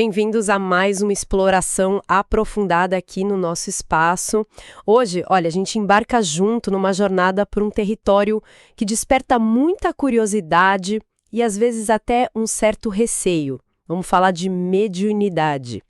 Bem-vindos a mais uma exploração aprofundada aqui no nosso espaço. Hoje, olha, a gente embarca junto numa jornada por um território que desperta muita curiosidade e às vezes até um certo receio. Vamos falar de mediunidade.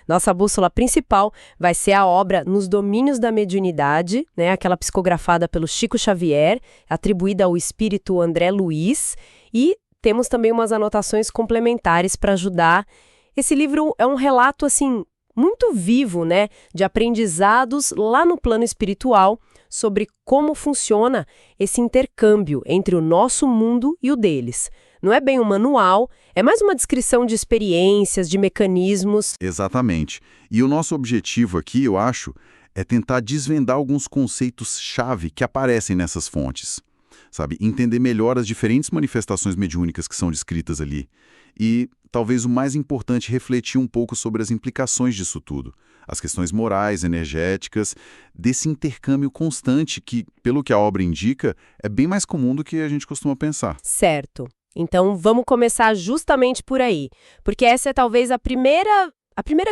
Nossa bússola principal vai ser a obra Nos Domínios da Mediunidade, né, aquela psicografada pelo Chico Xavier, atribuída ao espírito André Luiz, e temos também umas anotações complementares para ajudar. Esse livro é um relato, assim, muito vivo, né, de aprendizados lá no plano espiritual sobre como funciona esse intercâmbio entre o nosso mundo e o deles. Não é bem um manual, é mais uma descrição de experiências, de mecanismos. Exatamente. E o nosso objetivo aqui, eu acho, é tentar desvendar alguns conceitos-chave que aparecem nessas fontes. Sabe? Entender melhor as diferentes manifestações mediúnicas que são descritas ali. E, talvez o mais importante, refletir um pouco sobre as implicações disso tudo. As questões morais, energéticas, desse intercâmbio constante que, pelo que a obra indica, é bem mais comum do que a gente costuma pensar. Certo. Então, vamos começar justamente por aí, porque essa é talvez a primeira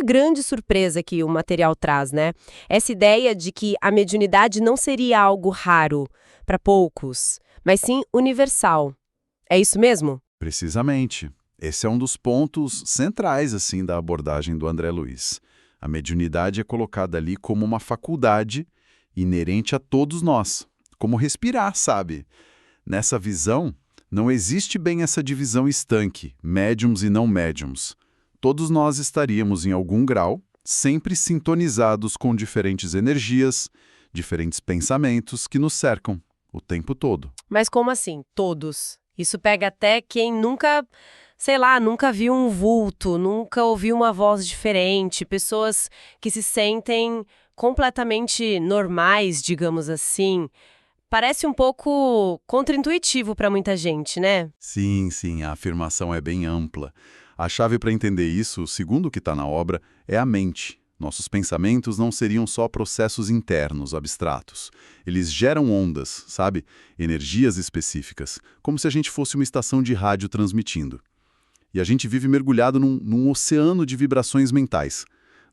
grande surpresa que o material traz, né? Essa ideia de que a mediunidade não seria algo raro para poucos, mas sim universal. É isso mesmo? Precisamente. Esse é um dos pontos centrais, assim, da abordagem do André Luiz. A mediunidade é colocada ali como uma faculdade inerente a todos nós, como respirar, sabe? Nessa visão, não existe bem essa divisão estanque, médiums e não médiums. Todos nós estaríamos, em algum grau, sempre sintonizados com diferentes energias, diferentes pensamentos que nos cercam o tempo todo. Mas como assim, todos? Isso pega até quem nunca, sei lá, nunca viu um vulto, nunca ouviu uma voz diferente, pessoas que se sentem completamente normais, digamos assim. Parece um pouco contraintuitivo para muita gente, né? Sim, a afirmação é bem ampla. A chave para entender isso, segundo o que está na obra, é a mente. Nossos pensamentos não seriam só processos internos, abstratos. Eles geram ondas, sabe? Energias específicas, como se a gente fosse uma estação de rádio transmitindo. E a gente vive mergulhado num oceano de vibrações mentais.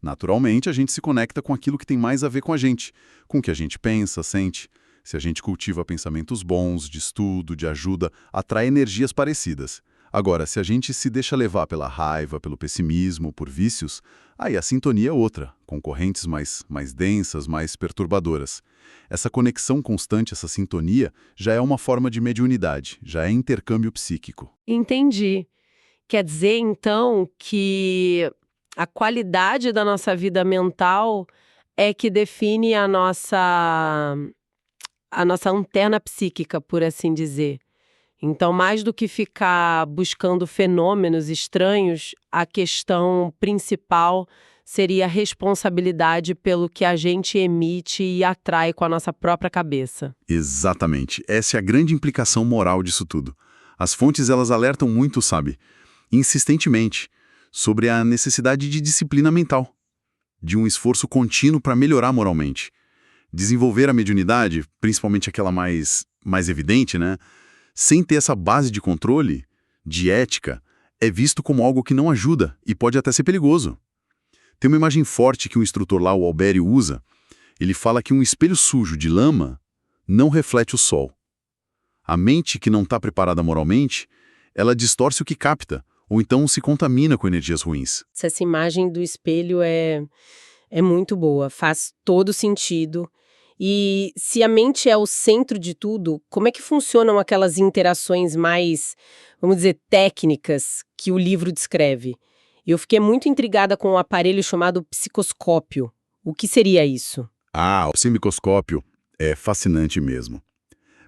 Naturalmente, a gente se conecta com aquilo que tem mais a ver com a gente, com o que a gente pensa, sente. Se a gente cultiva pensamentos bons, de estudo, de ajuda, atrai energias parecidas. Agora, se a gente se deixa levar pela raiva, pelo pessimismo, por vícios, aí a sintonia é outra, com correntes mais densas, mais perturbadoras. Essa conexão constante, essa sintonia, já é uma forma de mediunidade, já é intercâmbio psíquico. Entendi. Quer dizer, então, que a qualidade da nossa vida mental é que define a nossa lanterna psíquica, por assim dizer. Então, mais do que ficar buscando fenômenos estranhos, a questão principal seria a responsabilidade pelo que a gente emite e atrai com a nossa própria cabeça. Exatamente. Essa é a grande implicação moral disso tudo. As fontes, elas alertam muito, sabe, insistentemente, sobre a necessidade de disciplina mental, de um esforço contínuo para melhorar moralmente. Desenvolver a mediunidade, principalmente aquela mais evidente, né? Sem ter essa base de controle, de ética, é visto como algo que não ajuda e pode até ser perigoso. Tem uma imagem forte que o instrutor lá, o Albério, usa. Ele fala que um espelho sujo de lama não reflete o sol. A mente que não está preparada moralmente, ela distorce o que capta, ou então se contamina com energias ruins. Essa imagem do espelho é muito boa, faz todo sentido. E se a mente é o centro de tudo, como é que funcionam aquelas interações mais, vamos dizer, técnicas que o livro descreve? Eu fiquei muito intrigada com um aparelho chamado psicoscópio. O que seria isso? O psicoscópio é fascinante mesmo.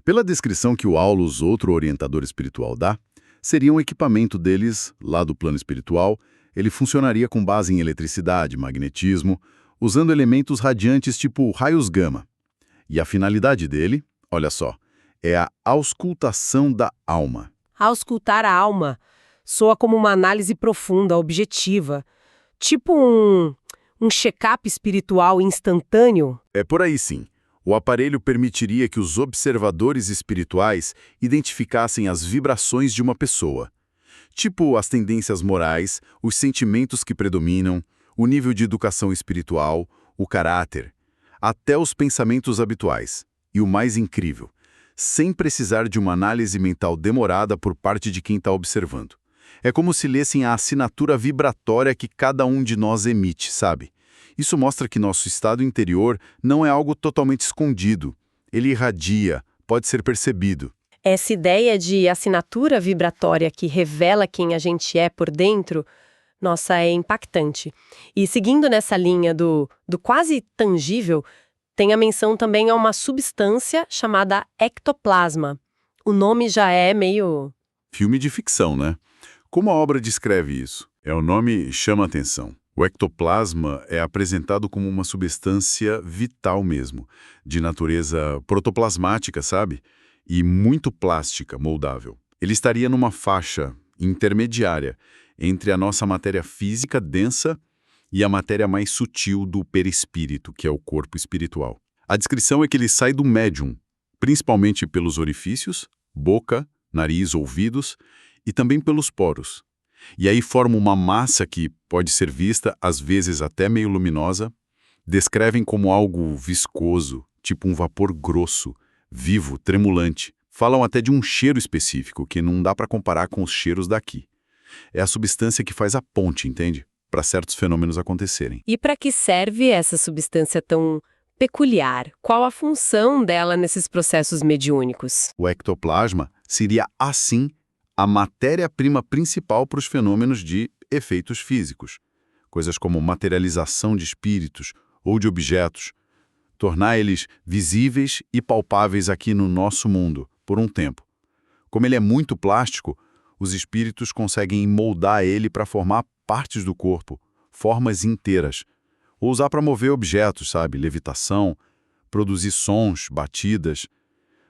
Pela descrição que o Aulus, outro orientador espiritual, dá, seria um equipamento deles, lá do plano espiritual. Ele funcionaria com base em eletricidade, magnetismo, usando elementos radiantes tipo raios gama. E a finalidade dele, olha só, é a auscultação da alma. Auscultar a alma soa como uma análise profunda, objetiva, tipo um check-up espiritual instantâneo. É por aí sim. O aparelho permitiria que os observadores espirituais identificassem as vibrações de uma pessoa. tipo as tendências morais, os sentimentos que predominam, o nível de educação espiritual, o caráter, até os pensamentos habituais. E o mais incrível, sem precisar de uma análise mental demorada por parte de quem está observando. É como se lessem a assinatura vibratória que cada um de nós emite, sabe? Isso mostra que nosso estado interior não é algo totalmente escondido. Ele irradia, pode ser percebido. Essa ideia de assinatura vibratória que revela quem a gente é por dentro, nossa, é impactante. E seguindo nessa linha do quase tangível, tem a menção também a uma substância chamada ectoplasma. O nome já é meio... Filme de ficção, né? Como a obra descreve isso? O nome chama atenção. O ectoplasma é apresentado como uma substância vital mesmo, de natureza protoplasmática, sabe? E muito plástica, moldável. Ele estaria numa faixa intermediária entre a nossa matéria física densa e a matéria mais sutil do perispírito, que é o corpo espiritual. A descrição é que ele sai do médium, principalmente pelos orifícios, boca, nariz, ouvidos, e também pelos poros. E aí forma uma massa que pode ser vista, às vezes até meio luminosa. Descrevem como algo viscoso, tipo um vapor grosso, vivo, tremulante. Falam até de um cheiro específico, que não dá para comparar com os cheiros daqui. É a substância que faz a ponte, entende? Para certos fenômenos acontecerem. E para que serve essa substância tão peculiar? Qual a função dela nesses processos mediúnicos? O ectoplasma seria, assim, a matéria-prima principal para os fenômenos de efeitos físicos. Coisas como materialização de espíritos ou de objetos. Tornar eles visíveis e palpáveis aqui no nosso mundo, por um tempo. Como ele é muito plástico, os espíritos conseguem moldar ele para formar partes do corpo, formas inteiras. Ou usar para mover objetos, sabe? Levitação, produzir sons, batidas.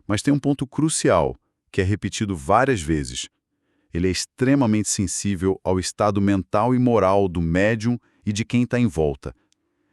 Mas tem um ponto crucial, que é repetido várias vezes. Ele é extremamente sensível ao estado mental e moral do médium e de quem está em volta.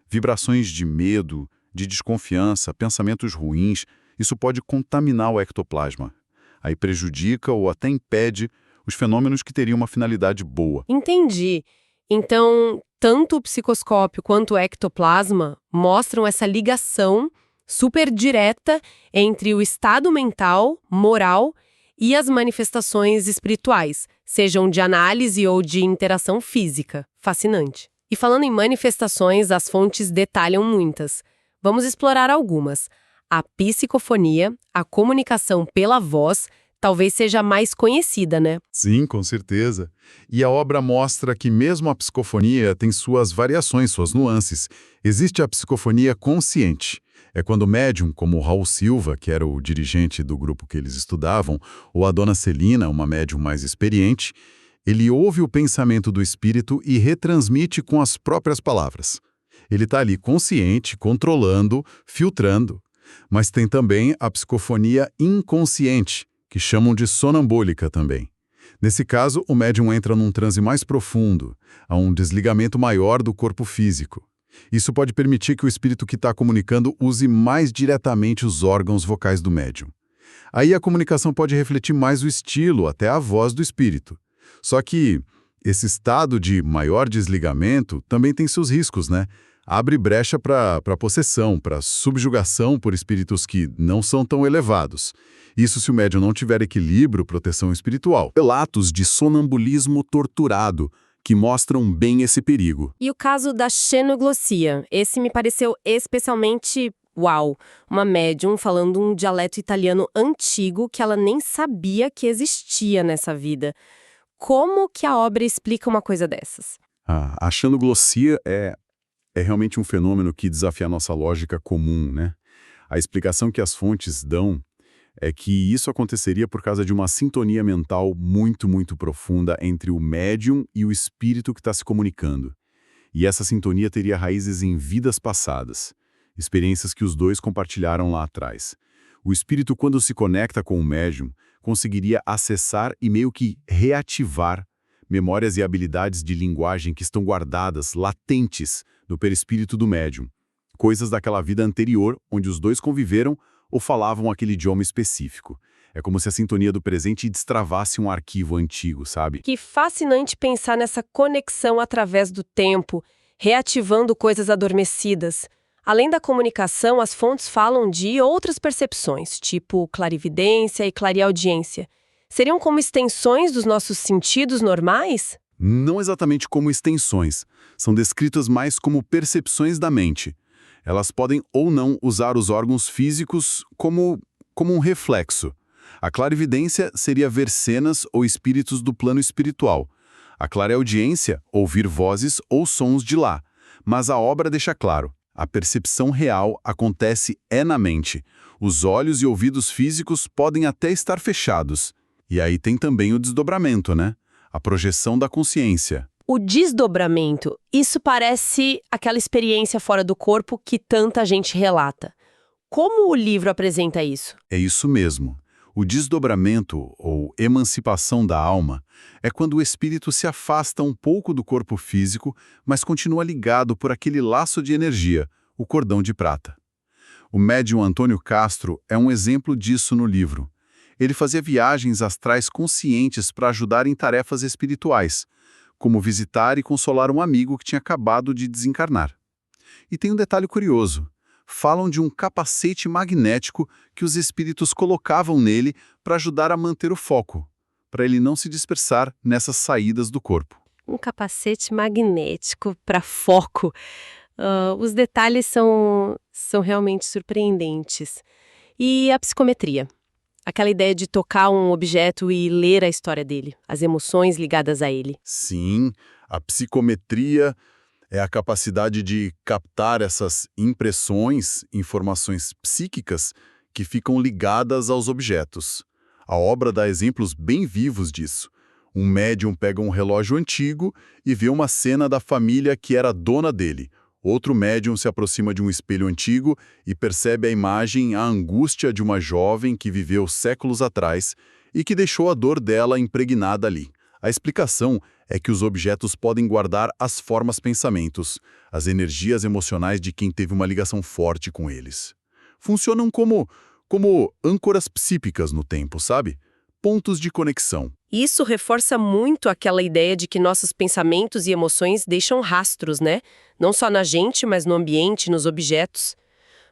Vibrações de medo, de desconfiança, pensamentos ruins, isso pode contaminar o ectoplasma. Aí prejudica ou até impede os fenômenos que teriam uma finalidade boa. Entendi. Então, tanto o psicoscópio quanto o ectoplasma mostram essa ligação super direta entre o estado mental, moral e as manifestações espirituais, sejam de análise ou de interação física. Fascinante. E falando em manifestações, as fontes detalham muitas. Vamos explorar algumas. A psicofonia, a comunicação pela voz, talvez seja a mais conhecida, né? Sim, com certeza. E a obra mostra que mesmo a psicofonia tem suas variações, suas nuances. Existe a psicofonia consciente. É quando o médium, como o Raul Silva, que era o dirigente do grupo que eles estudavam, ou a dona Celina, uma médium mais experiente, ele ouve o pensamento do espírito e retransmite com as próprias palavras. Ele está ali consciente, controlando, filtrando. Mas tem também a psicofonia inconsciente, que chamam de sonambólica também. Nesse caso, o médium entra num transe mais profundo, a um desligamento maior do corpo físico. Isso pode permitir que o espírito que está comunicando use mais diretamente os órgãos vocais do médium. Aí a comunicação pode refletir mais o estilo, até a voz do espírito. Só que esse estado de maior desligamento também tem seus riscos, né? Abre brecha para possessão, para subjugação por espíritos que não são tão elevados. Isso se o médium não tiver equilíbrio, proteção espiritual. Relatos de sonambulismo torturado, que mostram bem esse perigo. E o caso da xenoglossia, esse me pareceu especialmente, uau, uma médium falando um dialeto italiano antigo que ela nem sabia que existia nessa vida. Como que a obra explica uma coisa dessas? A xenoglossia é realmente um fenômeno que desafia a nossa lógica comum, né? A explicação que as fontes dão é que isso aconteceria por causa de uma sintonia mental muito, muito profunda entre o médium e o espírito que está se comunicando. E essa sintonia teria raízes em vidas passadas, experiências que os dois compartilharam lá atrás. O espírito, quando se conecta com o médium, conseguiria acessar e meio que reativar memórias e habilidades de linguagem que estão guardadas, latentes, no perispírito do médium. Coisas daquela vida anterior, onde os dois conviveram ou falavam aquele idioma específico. É como se a sintonia do presente destravasse um arquivo antigo, sabe? Que fascinante pensar nessa conexão através do tempo, reativando coisas adormecidas. Além da comunicação, as fontes falam de outras percepções, tipo clarividência e clareaudiência. Seriam como extensões dos nossos sentidos normais? Não exatamente como extensões, são descritas mais como percepções da mente. Elas podem ou não usar os órgãos físicos como um reflexo. A clarividência seria ver cenas ou espíritos do plano espiritual. A clareaudiência, ouvir vozes ou sons de lá. Mas a obra deixa claro, a percepção real acontece na mente. Os olhos e ouvidos físicos podem até estar fechados. E aí tem também o desdobramento, né? A projeção da consciência. O desdobramento, isso parece aquela experiência fora do corpo que tanta gente relata. Como o livro apresenta isso? É isso mesmo. O desdobramento, ou emancipação da alma, é quando o espírito se afasta um pouco do corpo físico, mas continua ligado por aquele laço de energia, o cordão de prata. O médium Antônio Castro é um exemplo disso no livro. Ele fazia viagens astrais conscientes para ajudar em tarefas espirituais, como visitar e consolar um amigo que tinha acabado de desencarnar. E tem um detalhe curioso. Falam de um capacete magnético que os espíritos colocavam nele para ajudar a manter o foco, para ele não se dispersar nessas saídas do corpo. Um capacete magnético para foco. Os detalhes são realmente surpreendentes. E a psicometria? Aquela ideia de tocar um objeto e ler a história dele, as emoções ligadas a ele. Sim, a psicometria é a capacidade de captar essas impressões, informações psíquicas que ficam ligadas aos objetos. A obra dá exemplos bem vivos disso. Um médium pega um relógio antigo e vê uma cena da família que era dona dele. Outro médium se aproxima de um espelho antigo e percebe a imagem, a angústia de uma jovem que viveu séculos atrás e que deixou a dor dela impregnada ali. A explicação é que os objetos podem guardar as formas pensamentos, as energias emocionais de quem teve uma ligação forte com eles. Funcionam como âncoras psíquicas no tempo, sabe? Pontos de conexão. Isso reforça muito aquela ideia de que nossos pensamentos e emoções deixam rastros, né? Não só na gente, mas no ambiente, nos objetos.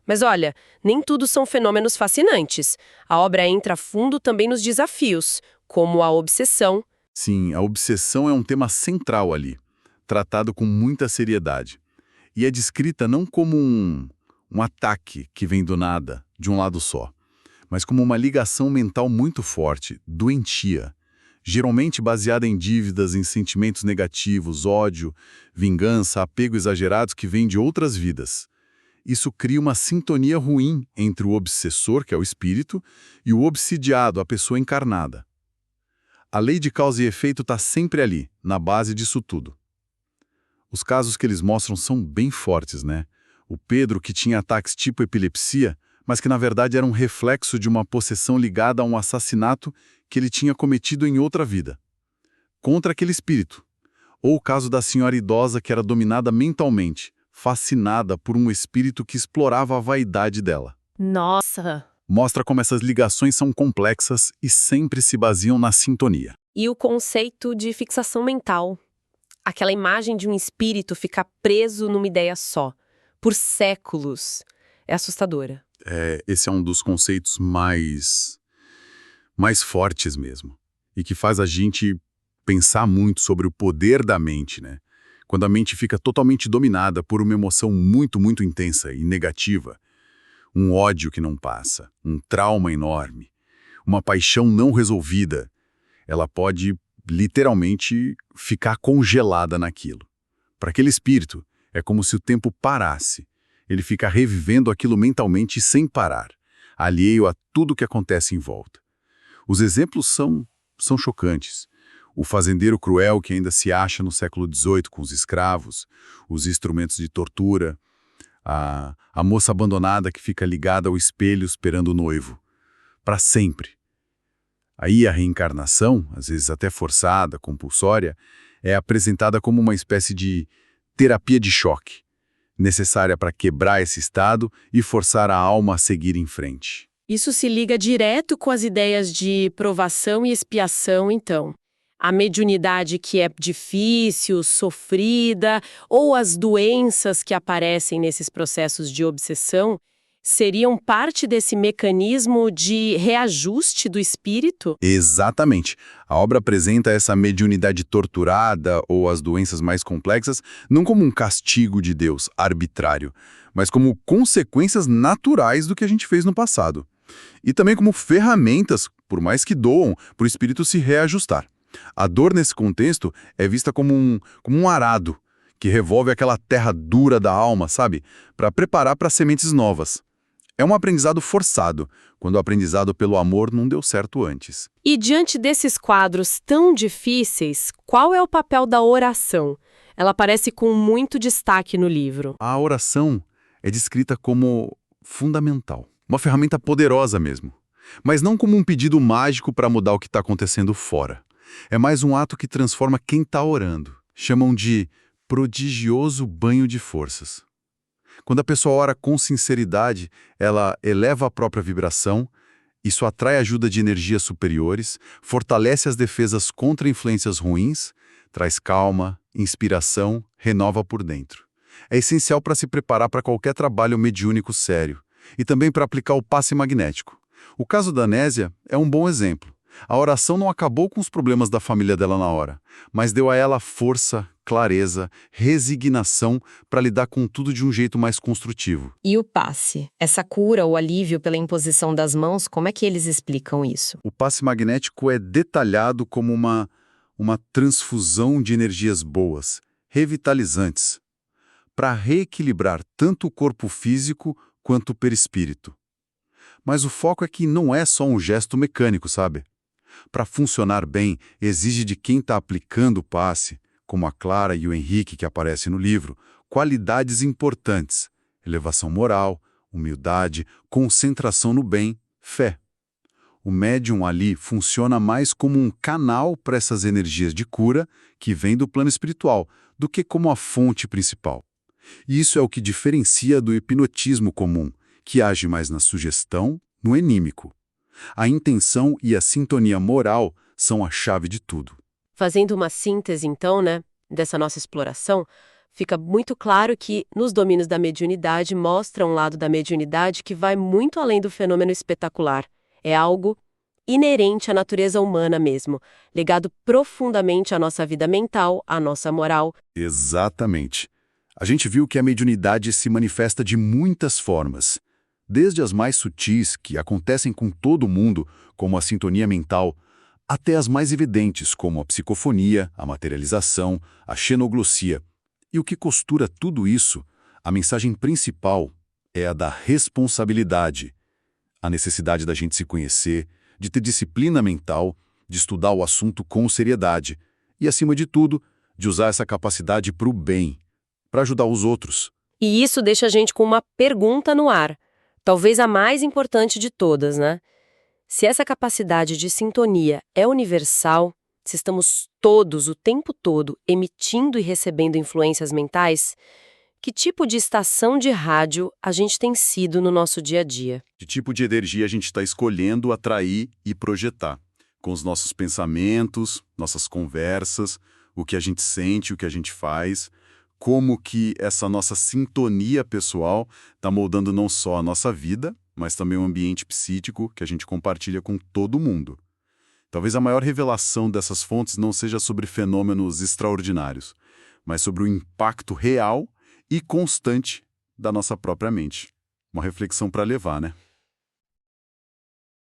Mas olha, nem tudo são fenômenos fascinantes. A obra entra a fundo também nos desafios, como a obsessão. Sim, a obsessão é um tema central ali, tratado com muita seriedade. E é descrita não como um ataque que vem do nada, de um lado só, mas como uma ligação mental muito forte, doentia, geralmente baseada em dívidas, em sentimentos negativos, ódio, vingança, apego exagerados que vêm de outras vidas. Isso cria uma sintonia ruim entre o obsessor, que é o espírito, e o obsidiado, a pessoa encarnada. A lei de causa e efeito está sempre ali, na base disso tudo. Os casos que eles mostram são bem fortes, né? O Pedro, que tinha ataques tipo epilepsia, mas que na verdade era um reflexo de uma possessão ligada a um assassinato que ele tinha cometido em outra vida, contra aquele espírito. Ou o caso da senhora idosa que era dominada mentalmente, fascinada por um espírito que explorava a vaidade dela. Nossa! Mostra como essas ligações são complexas e sempre se baseiam na sintonia. E o conceito de fixação mental. Aquela imagem de um espírito ficar preso numa ideia só, por séculos. É assustadora. Esse é um dos conceitos mais fortes mesmo. E que faz a gente pensar muito sobre o poder da mente, né? Quando a mente fica totalmente dominada por uma emoção muito, muito intensa e negativa, um ódio que não passa, um trauma enorme, uma paixão não resolvida, ela pode literalmente ficar congelada naquilo. Para aquele espírito, é como se o tempo parasse. Ele fica revivendo aquilo mentalmente sem parar, alheio a tudo que acontece em volta. Os exemplos são chocantes. O fazendeiro cruel que ainda se acha no século XVIII com os escravos, os instrumentos de tortura, a moça abandonada que fica ligada ao espelho esperando o noivo, para sempre. Aí a reencarnação, às vezes até forçada, compulsória, é apresentada como uma espécie de terapia de choque, necessária para quebrar esse estado e forçar a alma a seguir em frente. Isso se liga direto com as ideias de provação e expiação, então. A mediunidade que é difícil, sofrida, ou as doenças que aparecem nesses processos de obsessão, seriam parte desse mecanismo de reajuste do espírito? Exatamente. A obra apresenta essa mediunidade torturada ou as doenças mais complexas não como um castigo de Deus arbitrário, mas como consequências naturais do que a gente fez no passado. E também como ferramentas, por mais que doam, para o espírito se reajustar. A dor, nesse contexto, é vista como um arado, que revolve aquela terra dura da alma, sabe? Para preparar para sementes novas. É um aprendizado forçado, quando o aprendizado pelo amor não deu certo antes. E diante desses quadros tão difíceis, qual é o papel da oração? Ela aparece com muito destaque no livro. A oração é descrita como fundamental, uma ferramenta poderosa mesmo, mas não como um pedido mágico para mudar o que está acontecendo fora. É mais um ato que transforma quem está orando. Chamam de prodigioso banho de forças. Quando a pessoa ora com sinceridade, ela eleva a própria vibração, isso atrai ajuda de energias superiores, fortalece as defesas contra influências ruins, traz calma, inspiração, renova por dentro. É essencial para se preparar para qualquer trabalho mediúnico sério e também para aplicar o passe magnético. O caso da Nésia é um bom exemplo. A oração não acabou com os problemas da família dela na hora, mas deu a ela força, clareza, resignação para lidar com tudo de um jeito mais construtivo. E o passe? Essa cura ou alívio pela imposição das mãos, como é que eles explicam isso? O passe magnético é detalhado como uma transfusão de energias boas, revitalizantes, para reequilibrar tanto o corpo físico quanto o perispírito. Mas o foco é que não é só um gesto mecânico, sabe? Para funcionar bem, exige de quem está aplicando o passe, como a Clara e o Henrique que aparecem no livro, qualidades importantes: elevação moral, humildade, concentração no bem, fé. O médium ali funciona mais como um canal para essas energias de cura que vêm do plano espiritual, do que como a fonte principal. E isso é o que diferencia do hipnotismo comum, que age mais na sugestão, no anímico. A intenção e a sintonia moral são a chave de tudo. Fazendo uma síntese, então, dessa nossa exploração, fica muito claro que, nos domínios da mediunidade, mostra um lado da mediunidade que vai muito além do fenômeno espetacular. É algo inerente à natureza humana mesmo, ligado profundamente à nossa vida mental, à nossa moral. Exatamente. A gente viu que a mediunidade se manifesta de muitas formas, desde as mais sutis, que acontecem com todo mundo, como a sintonia mental, até as mais evidentes, como a psicofonia, a materialização, a xenoglossia. E o que costura tudo isso, a mensagem principal, é a da responsabilidade. A necessidade da gente se conhecer, de ter disciplina mental, de estudar o assunto com seriedade e, acima de tudo, de usar essa capacidade para o bem, para ajudar os outros. E isso deixa a gente com uma pergunta no ar. Talvez a mais importante de todas, Se essa capacidade de sintonia é universal, se estamos todos, o tempo todo, emitindo e recebendo influências mentais, que tipo de estação de rádio a gente tem sido no nosso dia a dia? Que tipo de energia a gente está escolhendo atrair e projetar? Com os nossos pensamentos, nossas conversas, o que a gente sente, o que a gente faz, como que essa nossa sintonia pessoal está moldando não só a nossa vida, mas também o ambiente psíquico que a gente compartilha com todo mundo. Talvez a maior revelação dessas fontes não seja sobre fenômenos extraordinários, mas sobre o impacto real e constante da nossa própria mente. Uma reflexão para levar, né?